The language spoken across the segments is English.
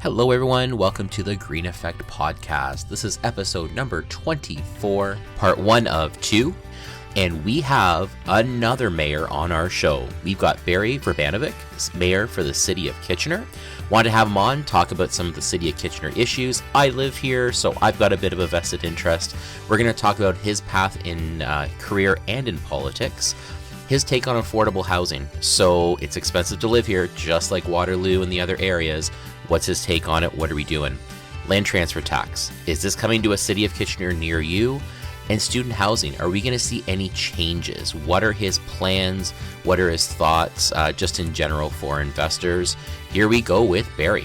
Hello everyone, welcome to the Green Effect podcast. This is episode number 24, part 1 of 2, and we have another mayor on our show. We've got Barry Vrbanovic, mayor for the city of Kitchener. Wanted to have him on, talk about some of the city of Kitchener issues. I live here, so I've got a bit of a vested interest. We're going to talk about his path in career and in politics. His take on affordable housing. So it's expensive to live here, just like Waterloo and the other areas. What's his take on it? What are we doing? Land transfer tax. Is this coming to a city of Kitchener near you? And student housing. Are we going to see any changes? What are his plans? What are his thoughts just in general for investors? Here we go with Barry.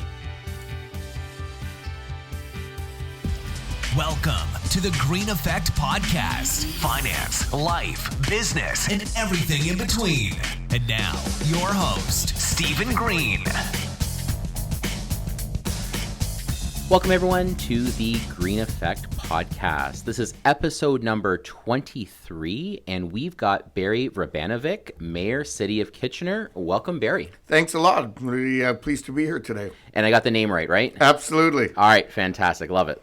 Welcome to the Green Effect Podcast. Finance, life, business, and everything in between. And now, your host, Stephen Green. Welcome everyone to the Green Effect podcast. This is episode number 23, and we've got Barry Vrbanovic, Mayor, City of Kitchener. Welcome, Barry. Thanks a lot. Really pleased to be here today. And I got the name right? Absolutely. All right, fantastic. Love it.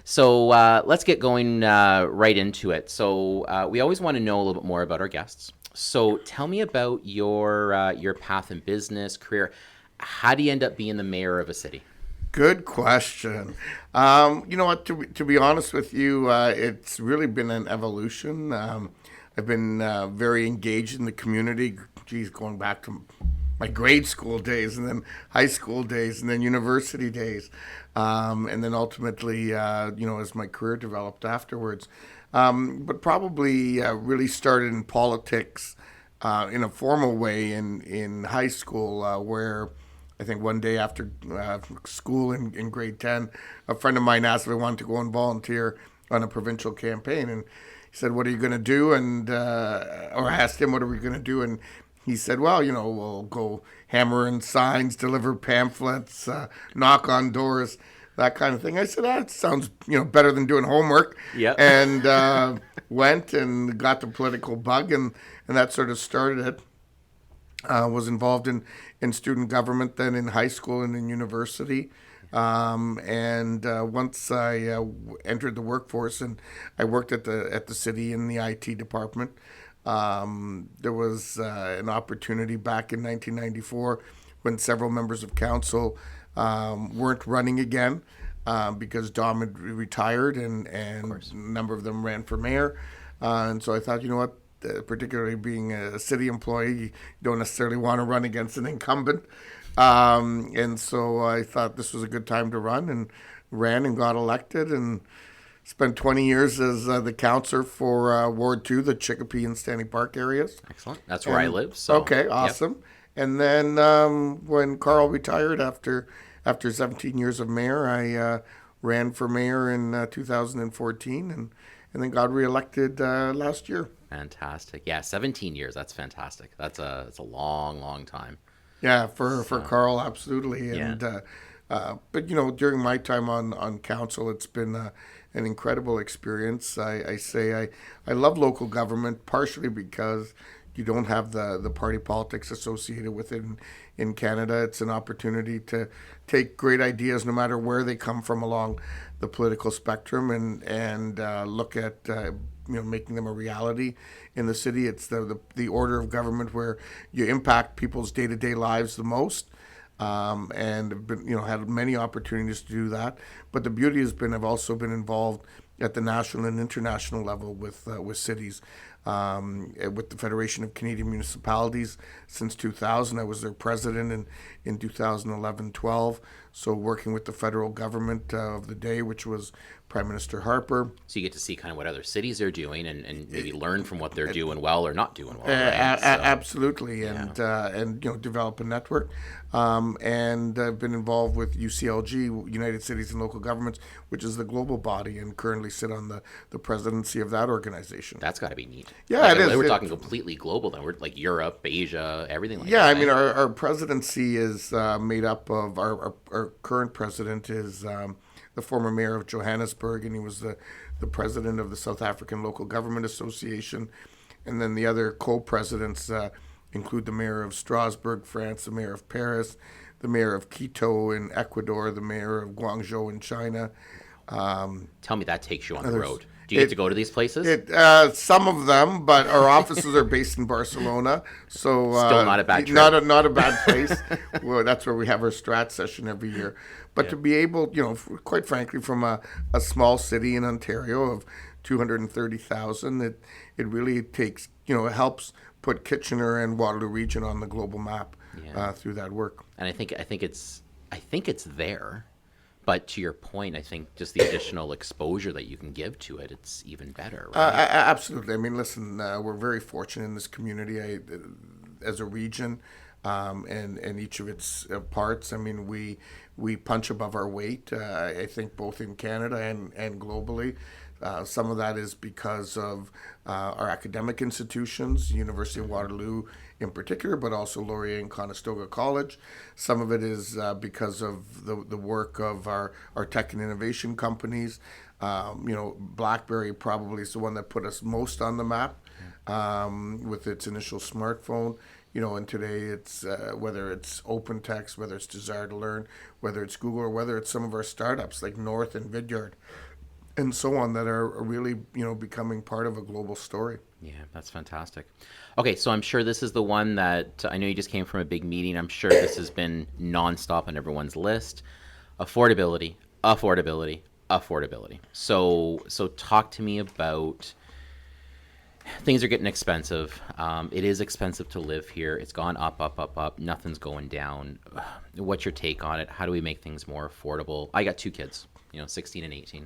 So let's get going right into it. So we always want to know a little bit more about our guests. So tell me about your path in business, career. How do you end up being the mayor of a city? Good question. You know what, to be honest with you, it's really been an evolution. I've been very engaged in the community, going back to my grade school days and then high school days and then university days. And then ultimately, as my career developed afterwards. But probably really started in politics in a formal way in high school where I think one day after school in grade 10, a friend of mine asked if I wanted to go and volunteer on a provincial campaign. And he said, "What are you going to do?" And or I asked him, "What are we going to do?" And he said, "Well, we'll go hammering signs, deliver pamphlets, knock on doors, that kind of thing." I said, "That sounds, better than doing homework." Yeah. And went and got the political bug, and that sort of started it. Was involved in student government then in high school and in university. And once I entered the workforce and I worked at the city in the IT department, there was an opportunity back in 1994 when several members of council weren't running again because Dom had retired and a number of them ran for mayor. And so I thought, you know what? Particularly being a city employee, you don't necessarily want to run against an incumbent. And so I thought this was a good time to run and ran and got elected and spent 20 years as the councillor for Ward 2, the Chicopee and Stanley Park areas. Excellent. That's where I live. So okay, awesome. Yep. And then when Carl retired after 17 years of mayor, I ran for mayor in 2014 and then got reelected last year. Fantastic. Yeah, 17 years. That's fantastic. That's a long time. Yeah, for Carl, absolutely. And but during my time on council, it's been an incredible experience. I say I love local government partially because you don't have the party politics associated with it in Canada. It's an opportunity to take great ideas, no matter where they come from along the political spectrum, and look at making them a reality in the city. It's the order of government where you impact people's day-to-day lives the most, and have been, had many opportunities to do that. But the beauty has been I've also been involved at the national and international level with cities. With the Federation of Canadian Municipalities since 2000. I was their president in 2011-12. So working with the federal government of the day, which was Prime Minister Harper. So you get to see kind of what other cities are doing and maybe learn from what they're doing well or not doing well. Right? Absolutely, and develop a network. And I've been involved with UCLG, United Cities and Local Governments, which is the global body, and currently sit on the presidency of that organization. That's got to be neat. Yeah, it is. We're talking completely global then. We're like Europe, Asia, everything like that. Yeah, I mean, right? our presidency is made up of our current president is the former mayor of Johannesburg, and he was the president of the South African Local Government Association. And then the other co-presidents include the mayor of Strasbourg, France, the mayor of Paris, the mayor of Quito in Ecuador, the mayor of Guangzhou in China. Tell me that takes you on the Others. road. Do you get to go to these places? Some of them, but our offices are based in Barcelona, so Still not a bad trip. not a bad place. Well, that's where we have our strat session every year. But to be able, quite frankly, from a small city in Ontario of 230,000, it really takes, it helps put Kitchener and Waterloo region on the global map through that work. And I think it's there. But to your point, I think just the additional exposure that you can give to it, it's even better, right? Absolutely. I mean, listen, we're very fortunate in this community as a region and each of its parts. I mean, we punch above our weight, I think, both in Canada and globally. Some of that is because of our academic institutions, University of Waterloo in particular, but also Laurier and Conestoga College. Some of it is because of the work of our tech and innovation companies. BlackBerry probably is the one that put us most on the map with its initial smartphone. And today it's whether it's open text, whether it's Desire to Learn, whether it's Google, or whether it's some of our startups like North and Vidyard and so on that are really, becoming part of a global story. Yeah, that's fantastic. Okay, so I'm sure this is the one that I know you just came from a big meeting. I'm sure this has been nonstop on everyone's list. Affordability. So talk to me about things are getting expensive. It is expensive to live here. It's gone up. Nothing's going down. What's your take on it? How do we make things more affordable? I got two kids, 16 and 18.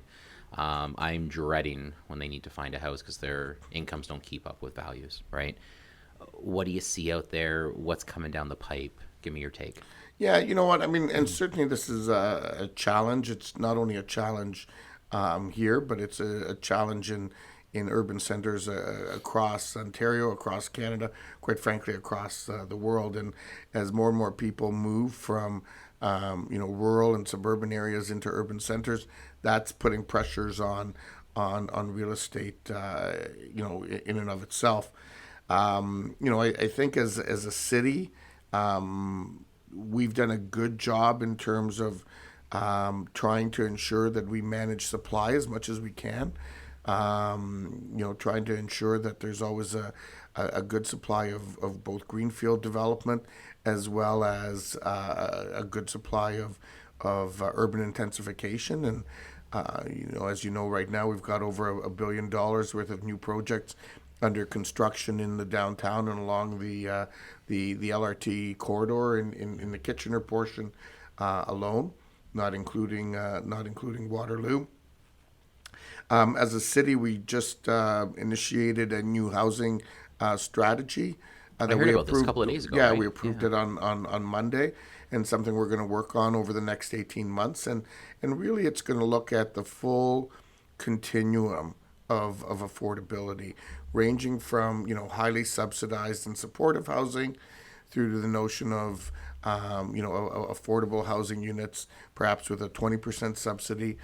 I'm dreading when they need to find a house because their incomes don't keep up with values, right? What do you see out there? What's coming down the pipe? Give me your take. Yeah, you know what? I mean, and certainly this is a challenge. It's not only a challenge here, but it's a challenge in urban centers across Ontario, across Canada, quite frankly, across the world. And as more and more people move from rural and suburban areas into urban centers, that's putting pressures on real estate, in and of itself. I think as a city, we've done a good job in terms of trying to ensure that we manage supply as much as we can. Trying to ensure that there's always a good supply of both greenfield development as well as a good supply of urban intensification. And as you know, right now we've got over $1 billion worth of new projects under construction in the downtown and along the LRT corridor in the Kitchener portion alone, not including Waterloo. As a city, we just initiated a new housing strategy I heard about this a couple of days ago. Yeah, right? we approved it on Monday, and something we're going to work on over the next 18 months. And really, it's going to look at the full continuum of affordability, ranging from highly subsidized and supportive housing through to the notion of affordable housing units, perhaps with a 20% subsidy,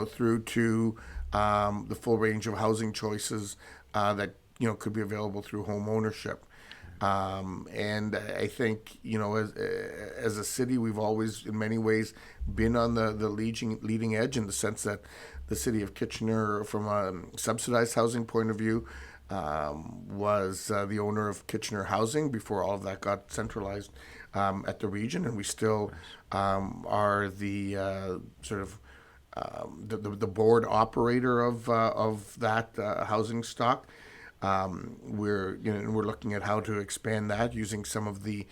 through to the full range of housing choices that could be available through home ownership. And I think as a city, we've always in many ways been on the leading edge in the sense that the city of Kitchener, from a subsidized housing point of view, was the owner of Kitchener Housing before all of that got centralized at the region, and we still are the sort of the board operator of that housing stock. We're looking at how to expand that using some of the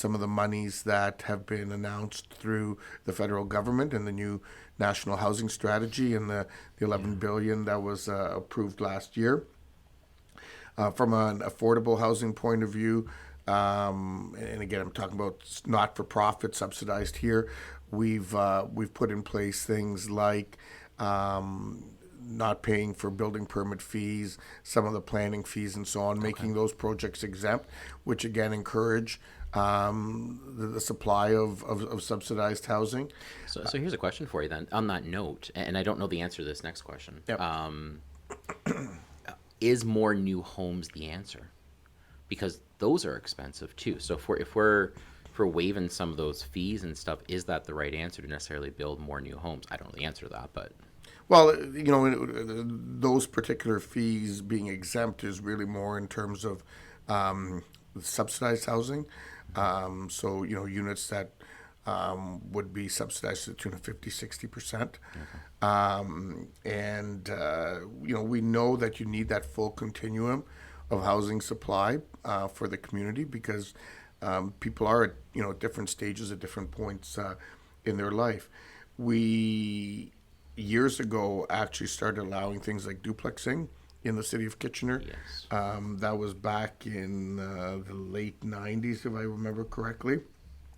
monies that have been announced through the federal government and the new national housing strategy and the $11 billion that was approved last year. From an affordable housing point of view, and again, I'm talking about not-for-profit subsidized here. We've put in place things like not paying for building permit fees, some of the planning fees, and so on, making those projects exempt, which again encourage the supply of subsidized housing. So here's a question for you then. On that note, and I don't know the answer to this next question. Yep. Is more new homes the answer? Because those are expensive too. So if we're for waiving some of those fees and stuff, is that the right answer to necessarily build more new homes? I don't know the answer to that, but Well, those particular fees being exempt is really more in terms of subsidized housing. So, units that would be subsidized to the tune of 50, 60%. And, we know that you need that full continuum of housing supply for the community because people are at, different stages at different points in their life. We years ago actually started allowing things like duplexing in the city of Kitchener. yes. That was back in the late 90s, if I remember correctly.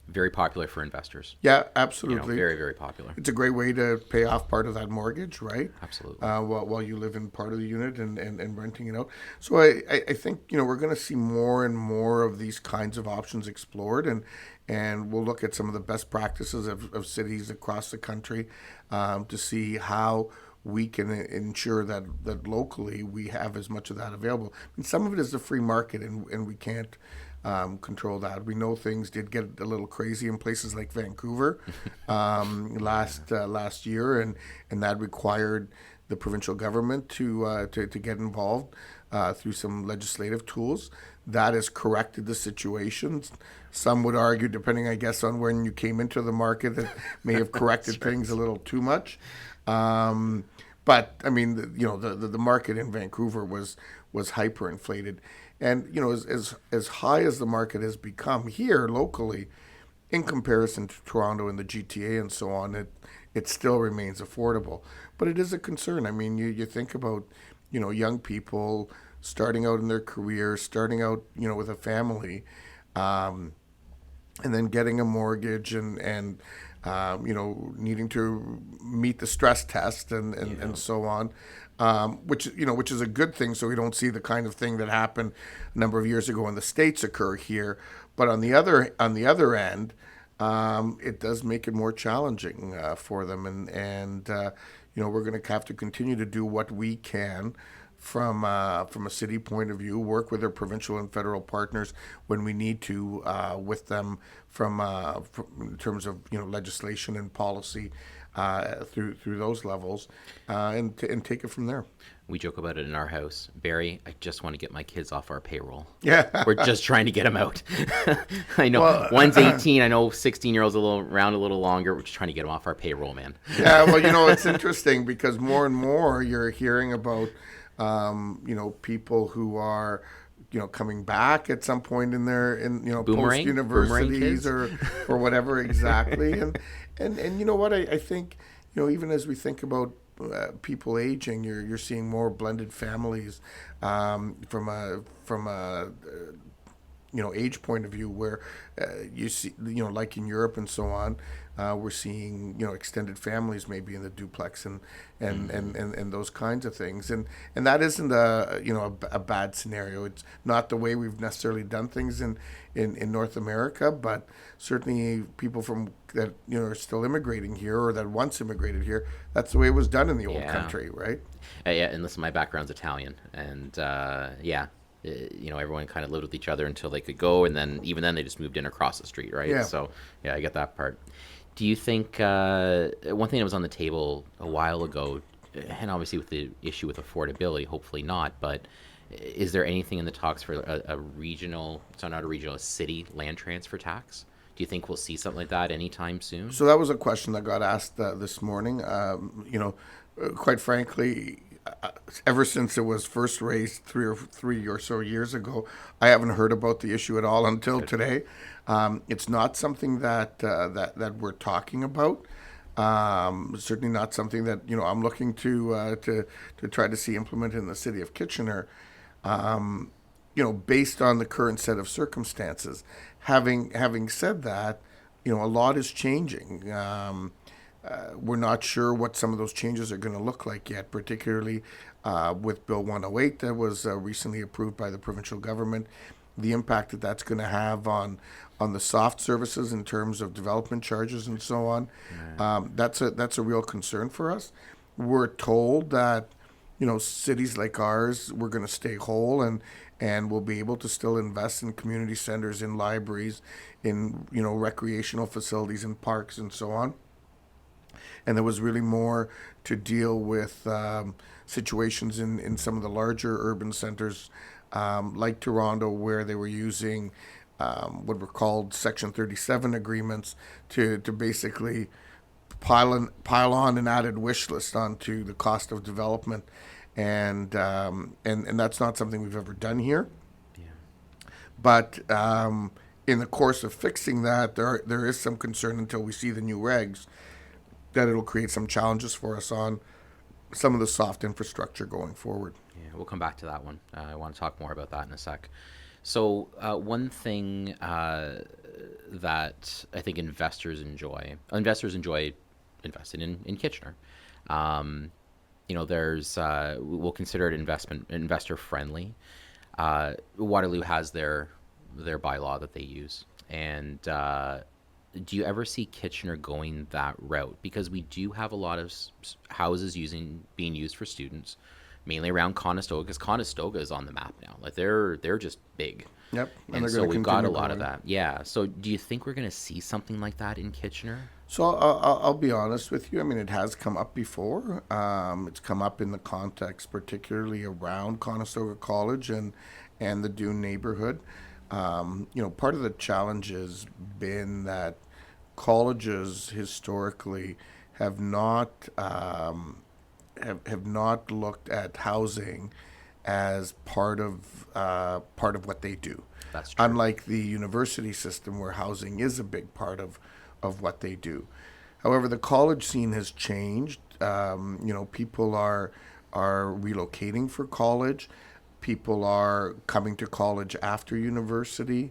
Very popular for investors. Yeah, absolutely. Very, very popular. It's a great way to pay off part of that mortgage, right? Absolutely. While you live in part of the unit and renting it out. So I think, we're going to see more and more of these kinds of options explored, and we'll look at some of the best practices of cities across the country to see how we can ensure that locally we have as much of that available. And some of it is the free market, and we can't control that. We know things did get a little crazy in places like Vancouver last year, and that required the provincial government to get involved through some legislative tools. That has corrected the situations. Some would argue, depending, I guess, on when you came into the market, that may have corrected things a little too much. But I mean, the market in Vancouver was hyperinflated. And, as high as the market has become here locally, in comparison to Toronto and the GTA and so on, it still remains affordable. But it is a concern. I mean, you think about, young people starting out in their career, starting out, with a family, and then getting a mortgage and needing to meet the stress test and so on. Which is a good thing, so we don't see the kind of thing that happened a number of years ago in the States occur here. But on the other end, it does make it more challenging for them, and we're going to have to continue to do what we can from a city point of view, work with our provincial and federal partners when we need to with them from in terms of legislation and policy. Through those levels, and take it from there. We joke about it in our house. Barry, I just want to get my kids off our payroll. Yeah. We're just trying to get them out. I know one's 18. I know 16-year-olds a little longer. We're just trying to get them off our payroll, man. Yeah, well, it's interesting because more and more you're hearing about, people who are, coming back at some point in their post universities or whatever exactly, and you know what I think even as we think about people aging, you're seeing more blended families from a age point of view where you see like in Europe and so on. We're seeing extended families maybe in the duplex and those kinds of things, and that isn't a bad scenario. It's not the way we've necessarily done things in North America, but certainly people from that are still immigrating here or that once immigrated here, that's the way it was done in the old country, right? Yeah, and listen, my background's Italian, and everyone kind of lived with each other until they could go, and then even then they just moved in across the street, right? Yeah. So yeah, I get that part. Do you think one thing that was on the table a while ago, and obviously with the issue with affordability, hopefully not, but is there anything in the talks for a regional, so not a regional, a city land transfer tax? Do you think we'll see something like that anytime soon? So that was a question that got asked this morning. Quite frankly, ever since it was first raised three or so years ago, I haven't heard about the issue at all until today. It's not something that we're talking about. Certainly not something that I'm looking to try to see implemented in the city of Kitchener. Based on the current set of circumstances. Having said that, a lot is changing. We're not sure what some of those changes are going to look like yet, particularly with Bill 108 that was recently approved by the provincial government, the impact that that's going to have on the soft services in terms of development charges and so on. Right. That's a real concern for us. We're told that cities like ours, we're going to stay whole, and we'll be able to still invest in community centers, in libraries, in recreational facilities, and parks, and so on. And there was really more to deal with situations in some of the larger urban centers, like Toronto, where they were using what were called Section 37 agreements to basically pile on an added wish list onto the cost of development, and that's not something we've ever done here. But in the course of fixing that, there is some concern until we see the new regs that it'll create some challenges for us on some of the soft infrastructure going forward. Yeah, we'll come back to that one. I want to talk more about that in a sec. So one thing that I think investors enjoy investing in Kitchener. There's we'll consider it investor friendly. Waterloo has their bylaw that they use, and do you ever see Kitchener going that route? Because we do have a lot of houses being used for students, mainly around Conestoga, because Conestoga is on the map now. Like they're just big. Yep, and so we've got a lot of that. Yeah. So do you think we're going to see something like that in Kitchener? So I'll be honest with you. I mean, it has come up before. It's come up in the context, particularly around Conestoga College and the Dune neighborhood. Part of the challenge has been that colleges historically have not have not looked at housing as part of what they do. That's true. Unlike the university system, where housing is a big part of what they do. However, the college scene has changed. People are relocating for college. People are coming to college after university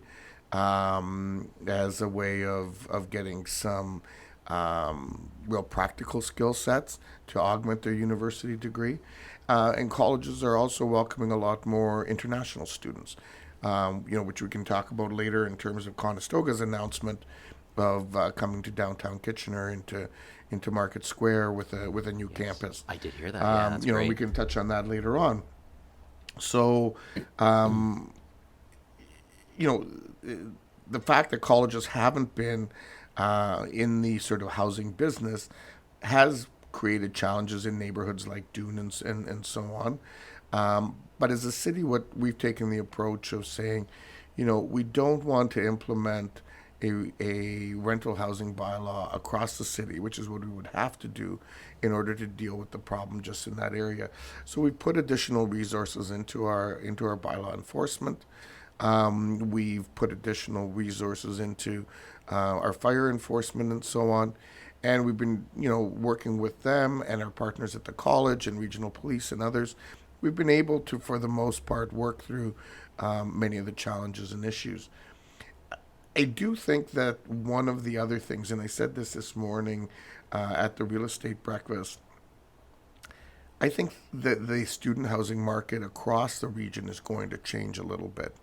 as a way of getting some real practical skill sets to augment their university degree. And colleges are also welcoming a lot more international students, which we can talk about later in terms of Conestoga's announcement of coming to downtown Kitchener into Market Square with a new campus. I did hear that. Yeah, that's great. We can touch on that later on. So, the fact that colleges haven't been in the sort of housing business has created challenges in neighborhoods like Dune and so on. But as a city, what we've taken the approach of saying, we don't want to implement a rental housing bylaw across the city, which is what we would have to do in order to deal with the problem just in that area. So we put additional resources into our bylaw enforcement. We've put additional resources into our fire enforcement and so on. And we've been, working with them and our partners at the college and regional police and others. We've been able to, for the most part, work through many of the challenges and issues. I do think that one of the other things, and I said this morning at the real estate breakfast, I think that the student housing market across the region is going to change a little bit.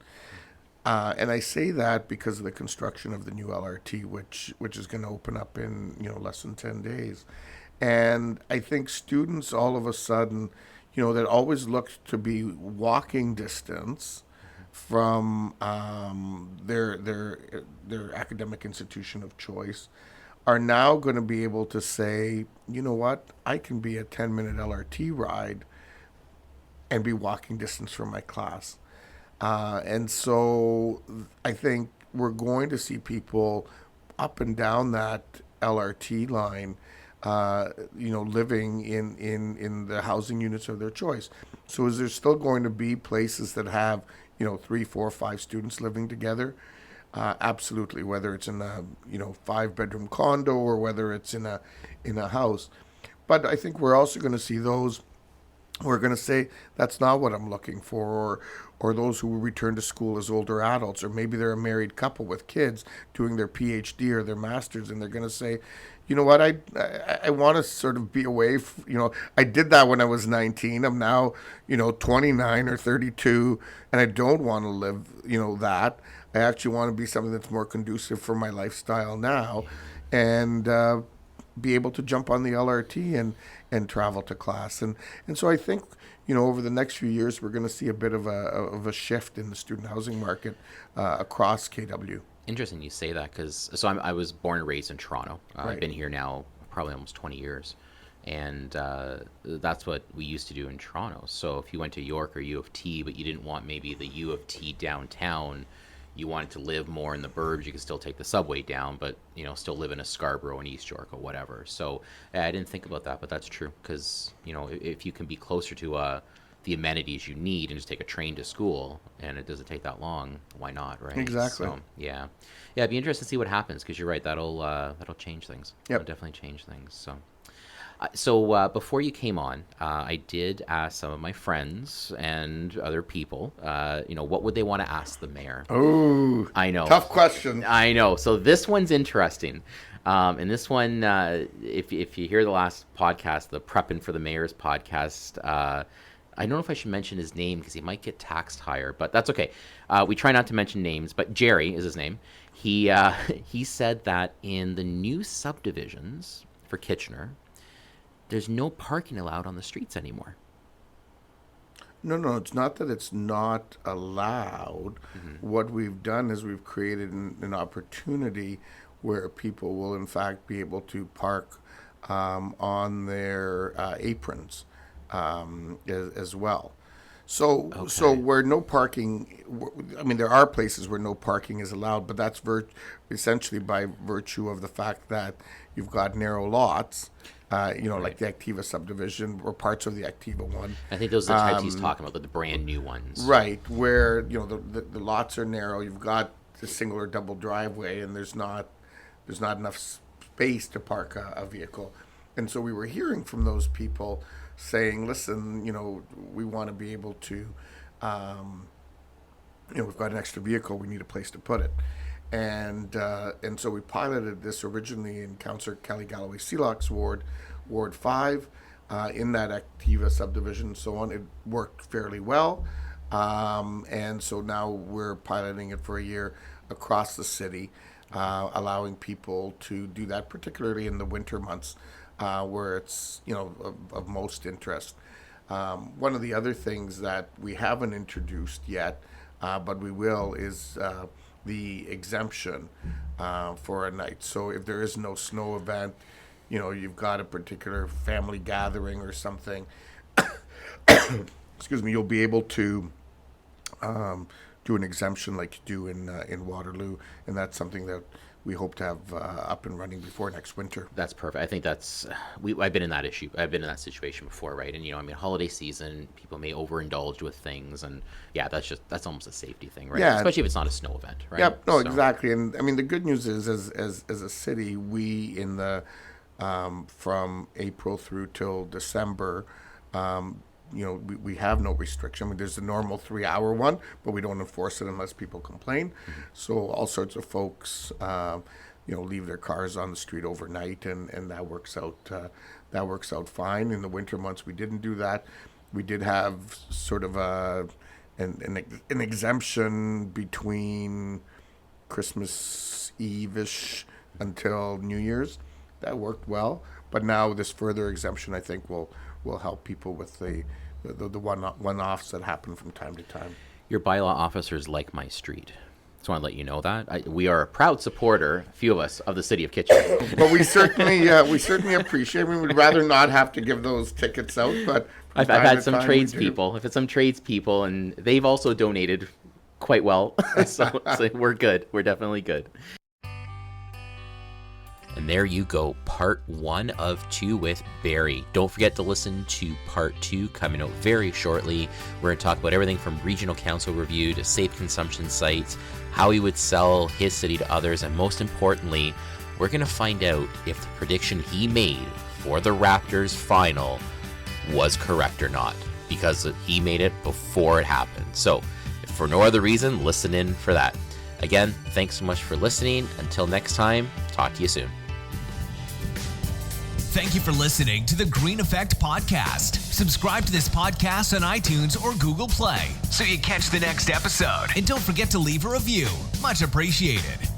And I say that because of the construction of the new LRT, which is going to open up in less than 10 days. And I think students all of a sudden, that always looked to be walking distance from their academic institution of choice, are now going to be able to say, you know what, I can be a 10-minute LRT ride and be walking distance from my class. And so I think we're going to see people up and down that LRT line, living in the housing units of their choice. So is there still going to be places that have 3, 4, 5 students living together? Absolutely, whether it's in a 5-bedroom condo or whether it's in a house. But I think we're also going to see those who are going to say that's not what I'm looking for, or those who will return to school as older adults, or maybe they're a married couple with kids doing their PhD or their master's, and they're going to say, you know what, I want to sort of be away. I did that when I was 19. I'm now 29 or 32, and I don't want to live that. I actually want to be something that's more conducive for my lifestyle now, and be able to jump on the LRT and travel to class. And so I think, over the next few years, we're going to see a bit of a shift in the student housing market across KW. Interesting you say that, because I was born and raised in Toronto. I've been here now probably almost 20 years. And that's what we used to do in Toronto. So if you went to York or U of T, but you didn't want maybe the U of T downtown, you wanted to live more in the burbs, you could still take the subway down, but still live in a Scarborough and East York or whatever. So I didn't think about that, but that's true, because if you can be closer to the amenities you need and just take a train to school, and it doesn't take that long, why not, right? Exactly. So it'd be interesting to see what happens, because you're right, that'll change things. Yep. It'll definitely change things. So before you came on, I did ask some of my friends and other people, what would they want to ask the mayor? Oh, I know. Tough question. I know. So this one's interesting. And this one, if you hear the last podcast, the Prepping for the Mayor's podcast, I don't know if I should mention his name because he might get taxed higher, but that's okay. We try not to mention names, but Jerry is his name. He said that in the new subdivisions for Kitchener, there's no parking allowed on the streets anymore. No, it's not that it's not allowed. Mm-hmm. What we've done is we've created an opportunity where people will, in fact, be able to park on their aprons as well. So where no parking, there are places where no parking is allowed, but that's essentially by virtue of the fact that you've got narrow lots. Like the Activa subdivision or parts of the Activa one. I think those are the types he's talking about, the brand new ones. Right, where the lots are narrow. You've got the single or double driveway, and there's not enough space to park a vehicle. And so we were hearing from those people saying, "Listen, we want to be able to, we've got an extra vehicle. We need a place to put it." And so we piloted this originally in Councillor Kelly Galloway Seelock's Ward 5, in that Activa subdivision and so on. It worked fairly well. And so now we're piloting it for a year across the city, allowing people to do that, particularly in the winter months, where it's, of most interest. One of the other things that we haven't introduced yet, but we will, is the exemption for a night. So if there is no snow event, you've got a particular family gathering or something, excuse me, you'll be able to do an exemption like you do in Waterloo, and that's something that we hope to have up and running before next winter. That's perfect. I think that's I've been in that issue. I've been in that situation before, right? And holiday season, people may overindulge with things, and that's almost a safety thing, right? Yeah. Especially if it's not a snow event, right? Yep. No, exactly. And the good news is, as a city, we in the from April through till December, we have no restriction. There's a normal 3-hour one, but we don't enforce it unless people complain. Mm-hmm. So all sorts of folks, leave their cars on the street overnight, and that works out fine. In the winter months, we didn't do that. We did have sort of an exemption between Christmas Eve-ish until New Year's. That worked well, but now this further exemption, I think, will help people with the one-offs that happen from time to time. Your bylaw officers like my street. Just want to let you know that. We are a proud supporter, a few of us, of the city of Kitchener. But we certainly appreciate. We would rather not have to give those tickets out. But I've had some tradespeople. I've had some tradespeople, and they've also donated quite well. so we're good. We're definitely good. And there you go, part 1 of 2 with Barry. Don't forget to listen to part 2 coming out very shortly. We're going to talk about everything from regional council review to safe consumption sites, how he would sell his city to others, and most importantly, we're going to find out if the prediction he made for the Raptors final was correct or not, because he made it before it happened. So, if for no other reason, listen in for that. Again, thanks so much for listening. Until next time, talk to you soon. Thank you for listening to the Green Effect Podcast. Subscribe to this podcast on iTunes or Google Play so you catch the next episode. And don't forget to leave a review. Much appreciated.